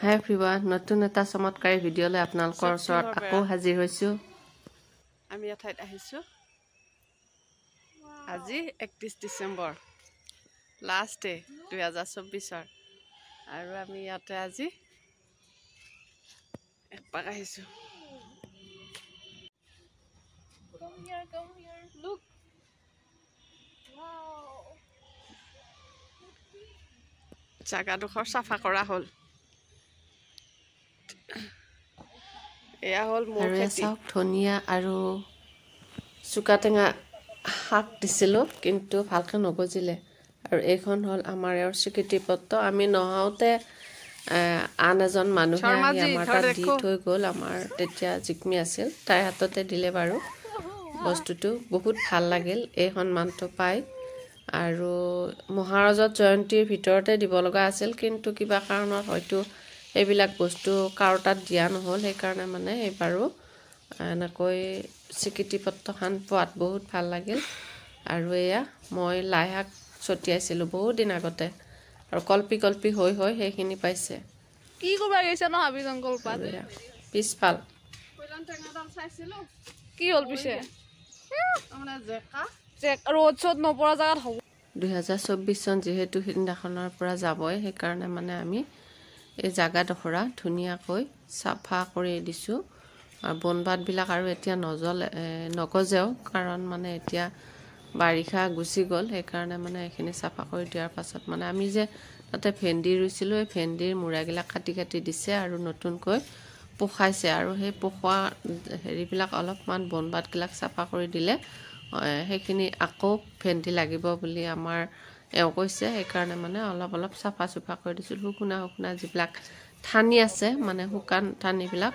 হাই everyone, নতুন এটা চমৎকাৰী ভিডিঅ'লৈ আপোনালোকৰ ওচৰত আকৌ হাজিৰ হৈছোঁ। আমি এঠাইত আহিছোঁ আজি 31 ডিচেম্বৰ, লাষ্ট ডে 2024 আৰু আমি ইয়াতে আজি একপাক আহিছোঁ। জাগাডোখৰ চাফা কৰা হ'ল। এয়া হ'ল মোৰ খেতি। ধনিয়া আৰু চুকা টেঙা শাক দিছিলোঁ, কিন্তু ভালকৈ নগজিলে। আৰু এইখন হ'ল আমাৰ ইয়াৰ স্বীকৃতি পত্ৰ। আমি নহাওঁতে আন এজন মানুহে আহি আমাৰ তাত দি থৈ গ'ল। আমাৰ তেতিয়া জিকমি আছিল, তাইৰ হাততে দিলে বাৰু বস্তুটো। বহুত ভাল লাগিল এই সন্মানটো পাই। আৰু মহাৰাজত জয়ন্তীৰ ভিতৰতে দিব লগা আছিল, কিন্তু কিবা কাৰণত হয়তো এইবিলাক বস্তু কাৰো তাত দিয়া নহ'ল। সেইকাৰণে মানে এইবাৰো এনেকৈ স্বীকৃতি পত্ৰখন পোৱাত বহুত ভাল লাগিল। আৰু এয়া মই লাই শাক ছটিয়াইছিলোঁ বহুত দিন আগতে, আৰু কল্পি কল্পি হৈ সেইখিনি পাইছে। কি কৰিব গৈছে ন হাবি জংঘল পাত পিছফাল কি হ'ল পিছে ৰ'দ চ'দ নপৰা জেগাত হ'ব। 2024 চন যিহেতু সিদিনাখনৰ পৰা যাবই, সেইকাৰণে মানে আমি এই জাগাডোখৰা ধুনীয়াকৈ চাফা কৰি দিছোঁ। আৰু বনবাতবিলাক আৰু এতিয়া নগজেও, কাৰণ মানে এতিয়া বাৰিষা গুচি গ'ল। সেইকাৰণে মানে এইখিনি চাফা কৰি দিয়াৰ পাছত মানে আমি যে তাতে ভেন্দি ৰুইছিলোঁ, এই ভেন্দিৰ মূৰাবিলাক কাটি কাটি দিছে আৰু নতুনকৈ পোখাইছে। আৰু সেই পোখোৱা হেৰিবিলাক অলপমান বনবাতবিলাক চাফা কৰি দিলে সেইখিনি আকৌ ভেন্দি লাগিব বুলি আমাৰ এওঁ কৈছে। সেইকাৰণে মানে অলপ অলপ চাফা চুফা কৰি দিছিলোঁ। শুকনা যিবিলাক ঠানি আছে, মানে শুকান ঠানিবিলাক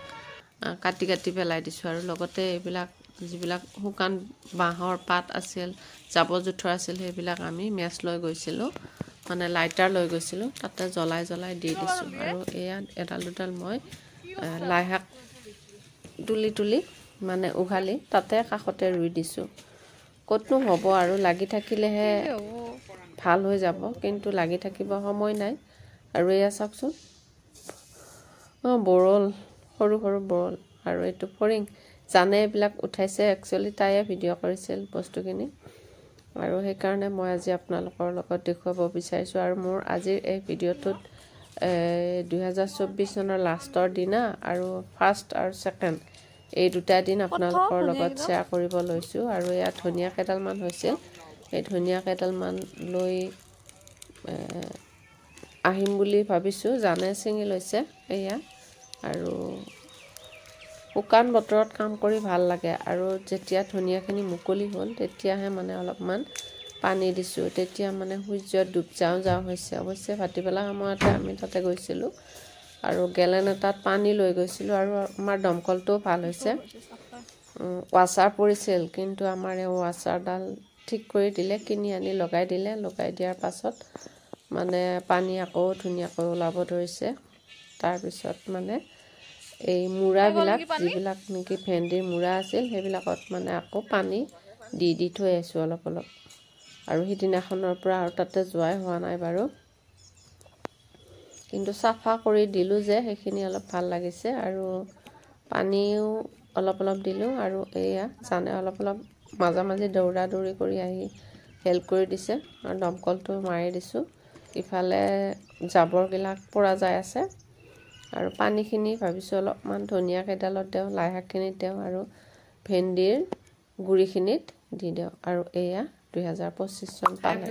কাটি কাটি পেলাই দিছোঁ। আৰু লগতে এইবিলাক যিবিলাক শুকান বাঁহৰ পাত আছিল, জাবৰ জোঁথৰ আছিল, সেইবিলাক আমি মেচ লৈ গৈছিলোঁ, মানে লাইটাৰ লৈ গৈছিলোঁ, তাতে জ্বলাই দি দিছোঁ। আৰু এয়া এডাল দুডাল মই লাই শাক তুলি মানে উঘালি তাতে কাষতে ৰুই দিছোঁ। ক'তনো হ'ব আৰু, লাগি থাকিলেহে ভাল হৈ যাব, কিন্তু লাগি থাকিব সময় নাই। আৰু এয়া চাওকচোন, বৰল, সৰু সৰু বৰল। আৰু এইটো ফৰিং, জানে এইবিলাক উঠাইছে। একচুৱেলি তাইয়ে ভিডিঅ' কৰিছিল বস্তুখিনি, আৰু সেইকাৰণে মই আজি আপোনালোকৰ লগত দেখুৱাব বিচাৰিছোঁ। আৰু মোৰ আজিৰ এই ভিডিঅ'টোত 2024 চনৰ লাষ্টৰ দিনা আৰু ফাৰ্ষ্ট আৰু ছেকেণ্ড এই দুটা দিন আপোনালোকৰ লগত শ্বেয়াৰ কৰিব লৈছোঁ। আৰু এয়া ধনিয়া কেইডালমান হৈছিল, এই ধনিয়া কেইডালমান লৈ আহিম বুলি ভাবিছোঁ। জানে ছিঙি লৈছে এয়া। আৰু শুকান বতৰত কাম কৰি ভাল লাগে। আৰু যেতিয়া ধনিয়াখিনি মুকলি হ'ল, তেতিয়াহে মানে অলপমান পানী দিছোঁ। তেতিয়া মানে সূৰ্য ডুব যাওঁ হৈছে। অৱশ্যে ভাটিবেলা সময়তে আমি তাতে গৈছিলোঁ, আৰু গেলেন এটাত পানী লৈ গৈছিলোঁ। আৰু আমাৰ দমকলটোও ভাল হৈছে। ৱাছাৰ পৰিছিল, কিন্তু আমাৰ এই ৱাছাৰডাল ঠিক কৰি দিলে, কিনি আনি লগাই দিলে। লগাই দিয়াৰ পাছত মানে পানী আকৌ ধুনীয়াকৈ ওলাব ধৰিছে। তাৰপিছত মানে এই মূৰাবিলাক, যিবিলাক নেকি ভেন্দিৰ মূৰা আছিল, সেইবিলাকত মানে আকৌ পানী দি থৈ আহিছোঁ অলপ অলপ। আৰু সিদিনাখনৰ পৰা আৰু তাতে যোৱাই হোৱা নাই বাৰু, কিন্তু চাফা কৰি দিলোঁ যে সেইখিনি অলপ ভাল লাগিছে। আৰু পানীও অলপ অলপ দিলোঁ। আৰু এয়া জানে অলপ অলপ মাজে দৌৰা দৌৰি কৰি আহি হেল্প কৰি দিছে। আৰু দমকলটো মাৰি দিছোঁ। ইফালে জাবৰবিলাক পৰা যাই আছে। আৰু পানীখিনি ভাবিছোঁ অলপমান ধনিয়া কেইডালত দিওঁ, লাই শাকখিনিত দিওঁ, আৰু ভেন্দিৰ গুড়িখিনিত দি দিওঁ। আৰু এয়া 2025 চন পালে।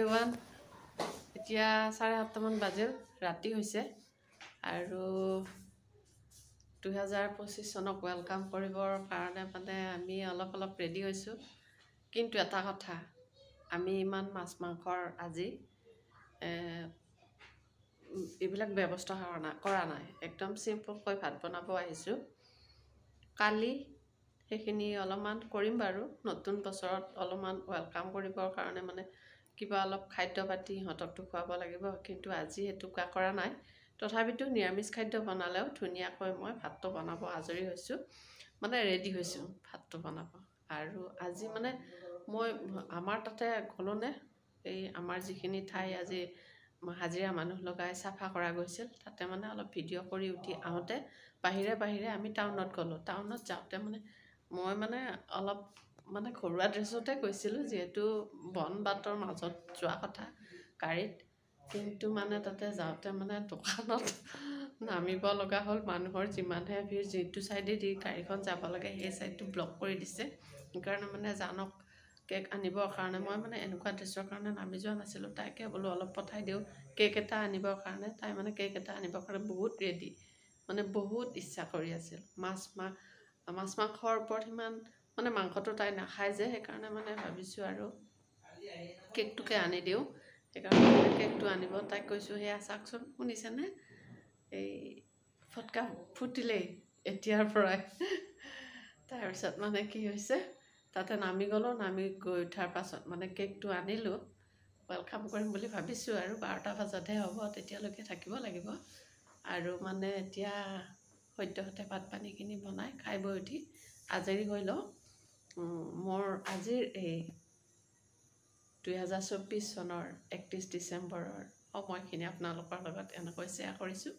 এতিয়া 7:30মান বাজিল, ৰাতি হৈছে। আৰু 2025 চনক ৱেলকাম কৰিবৰ কাৰণে মানে আমি অলপ ৰেডি হৈছোঁ। কিন্তু এটা কথা, আমি ইমান মাছ মাংসৰ আজি এইবিলাক ব্যৱস্থা কৰা নাই। একদম চিম্পুলকৈ ভাত বনাব আহিছোঁ। কালি সেইখিনি অলপমান কৰিম বাৰু। নতুন বছৰত অলপমান ৱেলকাম কৰিবৰ কাৰণে মানে কিবা অলপ খাদ্য পাতি সিহঁতকতো খুৱাব লাগিব, কিন্তু আজি সেইটো কৰা নাই। তথাপিতো নিৰামিষ খাদ্য বনালেও ধুনীয়াকৈ মই ভাতটো বনাব আজৰি হৈছোঁ, মানে ৰেডি হৈছোঁ ভাতটো বনাব। আৰু আজি মানে মই আমাৰ তাতে গ'লোনে, এই আমাৰ যিখিনি ঠাই আজি হাজিৰা মানুহ লগাই চাফা কৰা গৈছিল। তাতে মানে অলপ ভিডিঅ' কৰি উঠি আহোঁতে বাহিৰে আমি টাউনত গ'লোঁ। টাউনত যাওঁতে মানে মই মানে অলপ মানে ঘৰুৱা ড্ৰেছতে গৈছিলোঁ, যিহেতু বন বাটৰ মাজত যোৱা কথা গাড়ীত। কিন্তু মানে তাতে যাওঁতে মানে দোকানত নামিব লগা হ'ল। মানুহৰ যিমানহে ভিৰ, যিটো ছাইডেদি গাড়ীখন যাব লাগে সেই ছাইডটো ব্লক কৰি দিছে। সেইকাৰণে মানে জানক কেক আনিবৰ কাৰণে মই মানে এনেকুৱা ড্ৰেছৰ কাৰণে নামি যোৱা নাছিলোঁ। তাইকে বোলো অলপ পঠাই দিওঁ কেক এটা আনিবৰ কাৰণে। তাই মানে কেক এটা আনিবৰ কাৰণে বহুত ৰেডি, মানে বহুত ইচ্ছা কৰি আছিল। মাছ মাংসৰ ওপৰত সিমান মানে মাংসটো তাই নাখায় যে, সেইকাৰণে মানে ভাবিছোঁ আৰু কেকটোকে আনি দিওঁ। সেইকাৰণে কেকটো আনিব তাইক কৈছোঁ, সেয়া চাওকচোন, শুনিছেনে? এই ফটকা ফুটিলেই এতিয়াৰ পৰাই। তাৰপিছত মানে কি হৈছে, তাতে নামি গ'লোঁ। নামি গৈ উঠাৰ পাছত মানে কেকটো আনিলোঁ। ৱেলকাম কৰিম বুলি ভাবিছোঁ আৰু 12টা বজাতহে হ'ব, তেতিয়ালৈকে থাকিব লাগিব। আৰু মানে এতিয়া সদ্যহতে ভাত পানীখিনি বনাই খাই বৈ উঠি আজৰি হৈ লওঁ। মোৰ আজিৰ এই 2024 চনৰ 31 ডিচেম্বৰৰ সময়খিনি আপোনালোকৰ লগত এনেকৈ শ্বেয়াৰ কৰিছোঁ।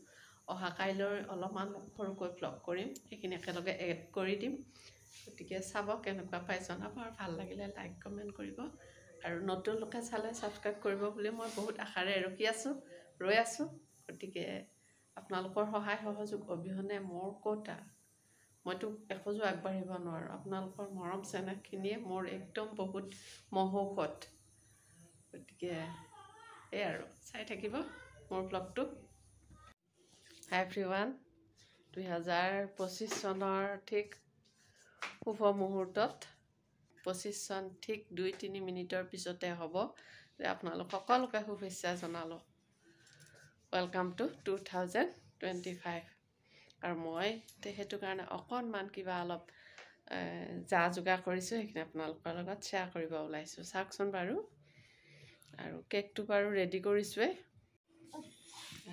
অহা কাইলৈ অলপমান সৰুকৈ ভ্লগ কৰিম, সেইখিনি একেলগে এড কৰি দিম। গতিকে চাব, কেনেকুৱা পাই জনাব, আৰু ভাল লাগিলে লাইক কমেণ্ট কৰিব। আৰু নতুন লোকে চালে ছাবস্ক্ৰাইব কৰিব বুলি মই বহুত আশাৰে ৰৈ আছোঁ। গতিকে আপোনালোকৰ সহায় সহযোগ অবিহনে মোৰ ক'তা, মইতো এখোজো আগবাঢ়িব নোৱাৰোঁ। আপোনালোকৰ মৰম চেনেহখিনিয়ে মোৰ একদম বহুত মহৌষধ। গতিকে এই আৰু চাই থাকিব মোৰ ব্লগটো। হাই এভৰিৱান, 2025 চনৰ ঠিক শুভ মুহূৰ্তত, 25 চন ঠিক 2-3 মিনিটৰ পিছতে হ'ব, আপোনালোক সকলোকে শুভেচ্ছা জনালোঁ। Welcome to 2025। আৰু মই সেইটো কাৰণে অকণমান কিবা অলপ যা যোগাৰ কৰিছোঁ, সেইখিনি আপোনালোকৰ লগত শ্বেয়াৰ কৰিব ওলাইছোঁ। চাওকচোন বাৰু। আৰু কেকটো বাৰু ৰেডি কৰিছোঁৱেই।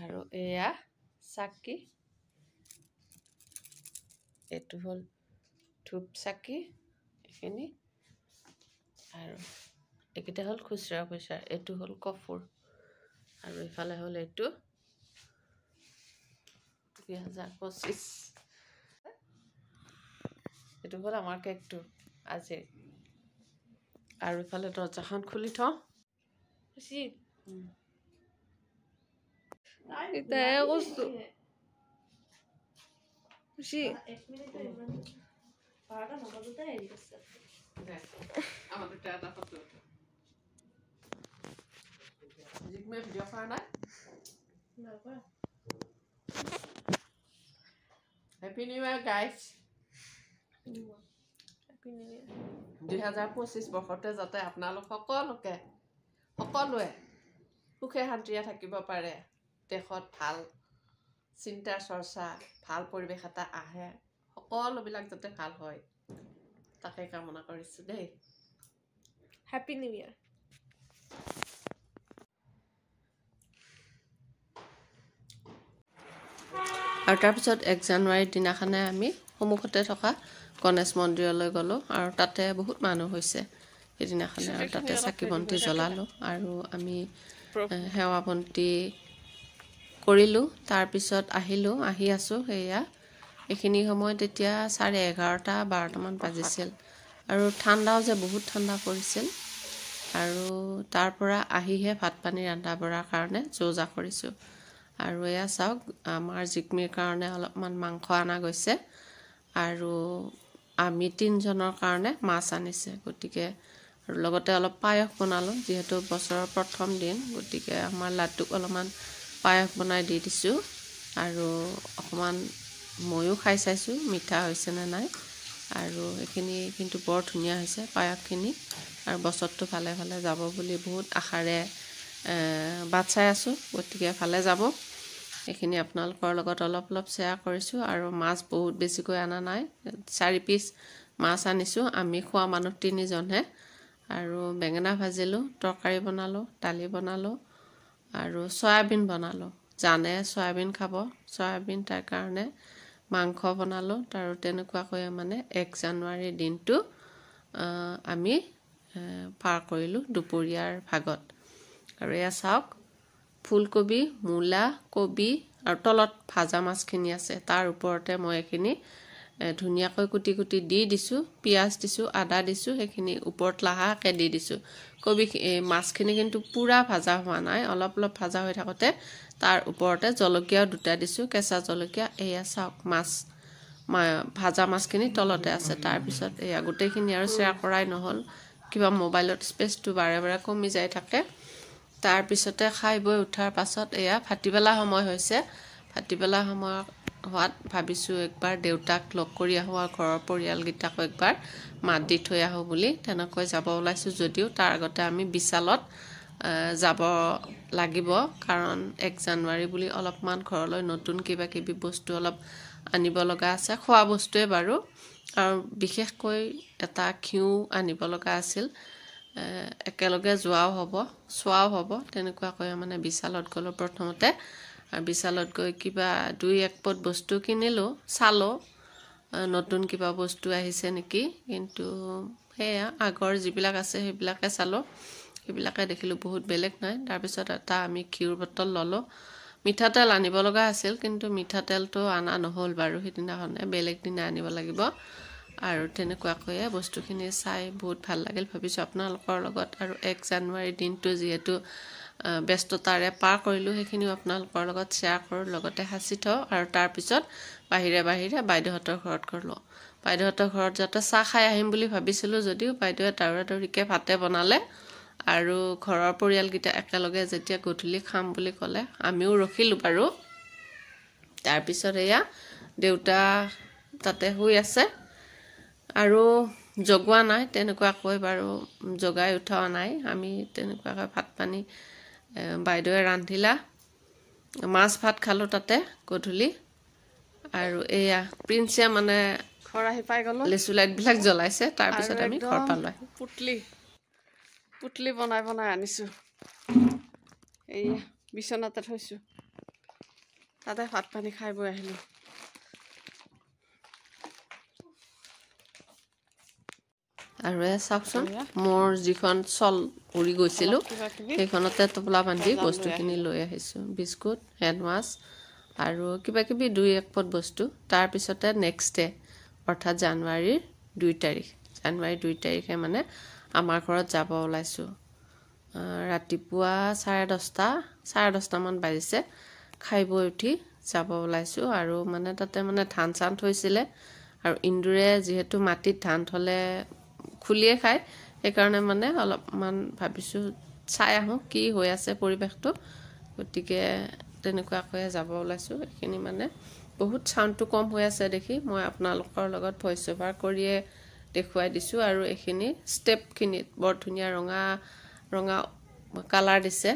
আৰু এয়া চাকি, এইটো হ'ল ধূপ চাকি, এইখিনি। আৰু এইকেইটা হ'ল খুচৰা পইচা, এইটো হ'ল কফুৰ। আৰু ইফালে হ'ল এইটো 2025। এইটো হ'ল আমাৰ কেকটো আজি। আৰু ইফালে দৰজাখন খুলি থওঁ। এতিয়াহে কৈছোঁ। ভিডিঅ' কৰা নাই। হেপী নিউ ইয়াৰ গাইজ। 2025 বৰ্ষতে যাতে আপোনালোক সকলোৱে সুখে শান্তিৰে থাকিব পাৰে, দেশত ভাল চিন্তাৰ চৰ্চা, ভাল পৰিৱেশ এটা আহে, সকলোবিলাক যাতে ভাল হয়, তাকে কামনা কৰিছোঁ দেই। হেপী নিউ ইয়াৰ। আৰু তাৰপিছত 1 জানুৱাৰীৰ দিনাখনে আমি সন্মুখতে থকা গণেশ মন্দিৰলৈ গ'লোঁ। আৰু তাতে বহুত মানুহ হৈছে সেইদিনাখনে, আৰু তাতে চাকি বন্তি জ্বলালোঁ। আৰু আমি সেৱা বন্তি কৰিলোঁ। তাৰপিছত আহি আছোঁ। সেয়া এইখিনি সময়ত এতিয়া 11:30, 12টামান বাজিছিল। আৰু ঠাণ্ডাও যে বহুত ঠাণ্ডা পৰিছিল। আৰু তাৰ পৰা আহিহে ভাত পানী ৰন্ধা বঢ়াৰ কাৰণে যো-জা কৰিছোঁ। আৰু এয়া চাওক, আমাৰ জিকমিৰ কাৰণে অলপমান মাংস অনা গৈছে। আৰু আমি 3জনৰ কাৰণে মাছ আনিছে। গতিকে আৰু লগতে অলপ পায়স বনালোঁ, যিহেতু বছৰৰ প্ৰথম দিন। গতিকে আমাৰ লাড্ডুক অলপমান পায়স বনাই দি দিছোঁ। আৰু অকণমান ময়ো খাই চাইছোঁ মিঠা হৈছেনে নাই। আৰু এইখিনি কিন্তু বৰ ধুনীয়া হৈছে পায়সখিনি। আৰু বছৰটো ভালে ভালে যাব বুলি বহুত আশাৰে বাট চাই আছোঁ। গতিকে ভালে যাব। এইখিনি আপোনালোকৰ লগত অলপ শ্বেয়াৰ কৰিছোঁ। আৰু মাছ বহুত বেছিকৈ অনা নাই, 4 পিচ মাছ আনিছোঁ। আমি খোৱা মানুহ 3জনহে। আৰু বেঙেনা ভাজিলোঁ, তৰকাৰী বনালোঁ, দালি বনালোঁ, আৰু চয়াবিন বনালোঁ। জানে চয়াবিন খাব, চয়াবিন তাৰ কাৰণে মাংস বনালোঁ। আৰু তেনেকুৱাকৈ মানে 1 জানুৱাৰীৰ দিনটো আমি পাৰ কৰিলোঁ দুপৰীয়াৰ ভাগত। আৰু এয়া চাওক, ফুলকবি মূলা কবি আৰু তলত ভাজা মাছখিনি আছে তাৰ ওপৰতে মই এখিনি ধুনীয়াকৈ কুটি কুটি দি দিছোঁ পিঁয়াজ দিছোঁ আদা দিছোঁ সেইখিনি ওপৰত লাহাকৈ দি দিছোঁ কবি মাছখিনি কিন্তু পূৰা ভাজা হোৱা নাই অলপ অলপ ভাজা হৈ থাকোঁতে তাৰ ওপৰতে জলকীয়াও দুটা দিছোঁ কেঁচা জলকীয়া এয়া চাওক মাছ ভাজা মাছখিনি তলতে আছে তাৰপিছত এয়া গোটেইখিনি আৰু শ্বেয়াৰ কৰাই নহ'ল কিবা মোবাইলত স্পেচটো বাৰে বাৰে কমি যাই থাকে তাৰপিছতে খাই বৈ উঠাৰ পাছত এয়া ভাটিবেলা সময় হৈছে ভাটিবেলা সময় হোৱাত ভাবিছোঁ একবাৰ দেউতাক লগ কৰি আহোঁ আৰু ঘৰৰ পৰিয়ালকেইটাকো একবাৰ মাত দি থৈ আহোঁ বুলি তেনেকৈ যাব ওলাইছোঁ যদিও তাৰ আগতে আমি বিশালত যাব লাগিব কাৰণ 1 জানুৱাৰী বুলি অলপমান ঘৰলৈ নতুন কিবা কিবি বস্তু অলপ আনিব লগা আছে খোৱা বস্তুৱে বাৰু আৰু বিশেষকৈ এটা ঘিউ আনিব লগা আছিল একেলগে যোৱাও হ'ব চোৱাও হ'ব তেনেকুৱাকৈ মানে বিশালত গ'লোঁ প্ৰথমতে আৰু বিশালত গৈ কিবা 2-1 পদ বস্তু কিনিলোঁ চালোঁ নতুন কিবা বস্তু আহিছে নেকি কিন্তু সেয়া আগৰ যিবিলাক আছে সেইবিলাকে চালোঁ সেইবিলাকে দেখিলোঁ বহুত বেলেগ নাই তাৰপিছত এটা আমি ঘিউৰ বটল ল'লোঁ মিঠাতেল আনিব লগা আছিল কিন্তু মিঠাতেলটো আনা নহ'ল বাৰু সেইদিনাখনে বেলেগ দিনা আনিব লাগিব আৰু তেনেকুৱাকৈয়ে বস্তুখিনি চাই বহুত ভাল লাগিল ভাবিছোঁ আপোনালোকৰ লগত আৰু 1 জানুৱাৰী দিনটো যিহেতু ব্যস্ততাৰে পাৰ কৰিলোঁ সেইখিনিও আপোনালোকৰ লগত শ্বেয়াৰ কৰোঁ লগতে সাঁচি থওঁ আৰু তাৰপিছত বাহিৰে বাহিৰে বাইদেউহঁতৰ ঘৰত গ'লোঁ বাইদেউহঁতৰ ঘৰত যাতে চাহ খাই আহিম বুলি ভাবিছিলোঁ যদিও বাইদেৱে দৌৰাদৌৰিকৈ ভাতে বনালে আৰু ঘৰৰ পৰিয়ালকেইটা একেলগে যেতিয়া গধূলি খাম বুলি ক'লে আমিও ৰখিলোঁ বাৰু তাৰপিছত এয়া দেউতা তাতে শুই আছে আৰু জগোৱা নাই তেনেকুৱাকৈ বাৰু জগাই উঠোৱা নাই আমি তেনেকুৱাকৈ ভাত পানী বাইদেৱে ৰান্ধিলা মাছ ভাত খালোঁ তাতে গধূলি আৰু এয়া প্ৰিন্সিয়া মানে ঘৰ আহি পাই গ'লো লেচু লাইটবিলাক জ্বলাইছে তাৰপিছত আমি ঘৰ পালোঁ পুতলি বনাই আনিছোঁ এয়া বিচনাতে থৈছোঁ তাতে ভাত পানী খাই বৈ আহিলোঁ আৰু চাওকচোন মোৰ যিখন চল উৰি গৈছিলোঁ সেইখনতে টোপোলা বান্ধি বস্তুখিনি লৈ আহিছোঁ বিস্কুট হেণ্ড ৱাছ আৰু কিবা কিবি 2-1 পদ বস্তু তাৰপিছতে নেক্সট ডে অৰ্থাৎ জানুৱাৰীৰ 2 তাৰিখে মানে আমাৰ ঘৰত যাব ওলাইছোঁ ৰাতিপুৱা 10:30মান বাজিছে খাই বৈ উঠি যাব ওলাইছোঁ আৰু মানে তাতে মানে ধান চান থৈছিলে আৰু ইন্দুৰে যিহেতু মাটিত ধান থ'লে খুলিয়ে খায় সেইকাৰণে মানে অলপমান ভাবিছোঁ চাই আহোঁ কি হৈ আছে পৰিৱেশটো গতিকে তেনেকুৱাকৈয়ে যাব ওলাইছোঁ এইখিনি মানে বহুত চাউণ্ডটো কম হৈ আছে দেখি মই আপোনালোকৰ লগত ভইচ অভাৰ কৰিয়ে দেখুৱাই দিছোঁ আৰু এইখিনি ষ্টেপখিনিত বৰ ধুনীয়া ৰঙা ৰঙা কালাৰ দিছে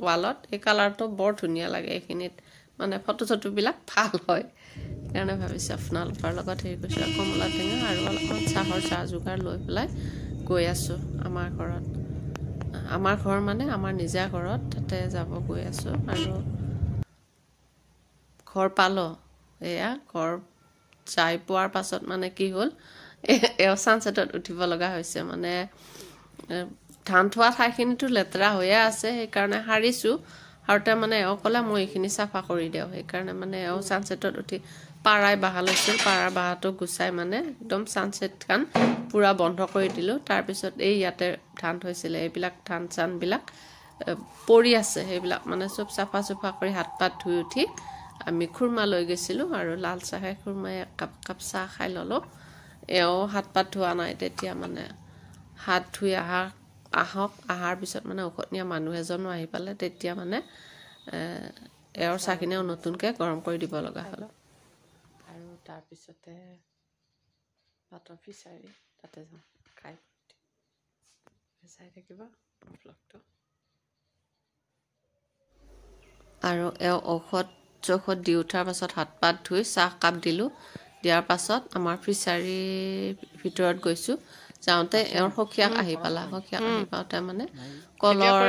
ৱালত এই কালাৰটো বৰ ধুনীয়া লাগে এইখিনিত মানে ফটোবিলাক ভাল হয় সেইকাৰণে ভাবিছোঁ আপোনালোকৰ লগত হেৰি কৰিছোঁ কমলা টেঙা আৰু অলপমান চাহ যোগাৰ লৈ পেলাই গৈ আছোঁ আমাৰ ঘৰত আমাৰ ঘৰ মানে আমাৰ নিজা ঘৰত তাতে যাব গৈ আছোঁ আৰু ঘৰ পালোঁ এয়া ঘৰ যাই পোৱাৰ পাছত মানে কি হ'ল ছানছেটত উঠিব লগা হৈছে মানে ধান থোৱা ঠাইখিনিতো লেতেৰা হৈয়ে আছে সেইকাৰণে সাৰিছোঁ সাৰোঁতে মানে এওঁ ক'লে মই এইখিনি চাফা কৰি দিওঁ সেইকাৰণে মানে এওঁ ছানছেটত উঠি পাৰাই বাঁহ লৈছিল পাৰাৰ বাঁহটো গুচাই মানে একদম ছানছেটখন পূৰা বন্ধ কৰি দিলোঁ তাৰপিছত এই ইয়াতে ধান থৈছিলে এইবিলাক ধান চানবিলাক পৰি আছে সেইবিলাক মানে চব চাফা কৰি হাত পাত ধুই উঠি আমি খুৰমা লৈ গৈছিলোঁ আৰু লাল চাহে খুৰমাই কাপ চাহ খাই ল'লোঁ এওঁ হাত পাত ধোৱা নাই তেতিয়া মানে হাত ধুই অহাৰ পিছত মানে ঔষধনীয়া মানুহ এজনো আহি পালে তেতিয়া মানে এওঁৰ চাহখিনিও নতুনকৈ গৰম কৰি দিব লগা হ'ল আৰু তাৰপিছতে পাতৰ ফিচাৰী তাতে যাওঁ খাই চাই থাকিব ব্লগটো আৰু এওঁ ঔষধ দি উঠাৰ পাছত হাত পাত ধুই চাহ কাপ দিলোঁ দিয়াৰ পাছত আমাৰ ফিচাৰীৰ ভিতৰত গৈছোঁ যাওঁতে এওঁৰ সখীয়াক আহি পাওঁতে মানে কলৰ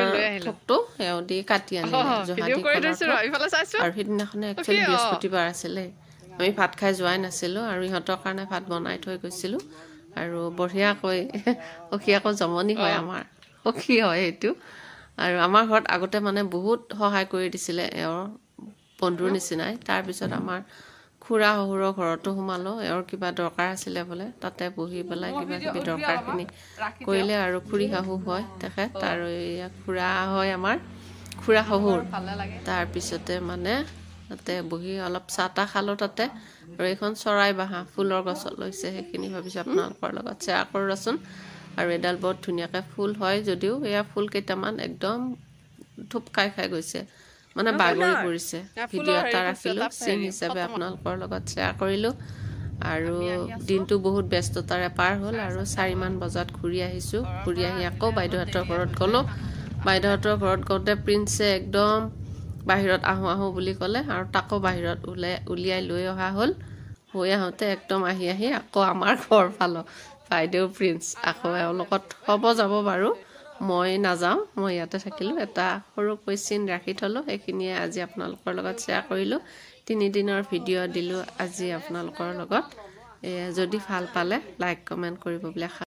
থোকটো এওঁ দি কাটি আনিলে আৰু সেইদিনাখনে একচুৱেলি বৃহস্পতিবাৰ আছিলে আমি ভাত খাই যোৱাই নাছিলোঁ আৰু ইহঁতৰ কাৰণে ভাত বনাই থৈ গৈছিলোঁ আৰু বঢ়িয়াকৈ সখীয়াকো জমনি হয় আমাৰ সখী হয় সেইটো আৰু আমাৰ ঘৰত আগতে মানে বহুত সহায় কৰি দিছিলে এওঁৰ বন্ধুৰ নিচিনাই। তাৰপিছত আমাৰ খুৰা শহুৰৰ ঘৰতো সোমালোঁ। এওঁৰ কিবা দৰকাৰ আছিলে বোলে, তাতে বহি পেলাই কিবা কিবি দৰকাৰখিনি কৰিলে। আৰু খুৰী শাহু হয় তেখেত, আৰু এয়া খুৰা হয় আমাৰ খুৰা শহুৰ। তাৰপিছতে মানে তাতে বহি অলপ চাহ তাহ খালোঁ তাতে। আৰু এইখন চৰাই বাহা ফুলৰ গছত লৈছে, সেইখিনি ভাবিছোঁ আপোনালোকৰ লগত শ্বেয়াৰ কৰোঁ ৰচোন। আৰু এডাল বহুত ধুনীয়াকৈ ফুল হয় যদিও এয়া ফুল কেইটামান একদম থোপ খাই খাই গৈছে, মানে বাগৰি পৰিছে। ভিডিঅ' এটা ৰাখিলোঁ, চিন হিচাপে আপোনালোকৰ লগত শ্বেয়াৰ কৰিলোঁ। আৰু দিনটো বহুত ব্যস্ততাৰে পাৰ হ'ল। আৰু 4মান বজাত ঘূৰি আহিছোঁ। ঘূৰি আহি আকৌ বাইদেউহঁতৰ ঘৰত গ'লোঁ। বাইদেউহঁতৰ ঘৰত গ'তে প্ৰিন্সে একদম বাহিৰত আহোঁ আহোঁ বুলি ক'লে, আৰু তাকো বাহিৰত উলিয়াই লৈ অহা হ'ল। হৈ আহোঁতে একদম আহি আকৌ আমাৰ ঘৰ পালোঁ। বাইদেউ প্ৰিন্স আকৌ এওঁলোকত হ'ব যাব বাৰু, মই নাযাওঁ, মই ইয়াতে থাকিলোঁ। এটা সৰুকৈ চিন ৰাখি থ'লোঁ, সেইখিনিয়ে আজি আপোনালোকৰ লগত শ্বেয়াৰ কৰিলোঁ। 3 দিনৰ ভিডিঅ' দিলোঁ আজি আপোনালোকৰ লগত। যদি ভাল পালে লাইক কমেণ্ট কৰিব বুলি আশা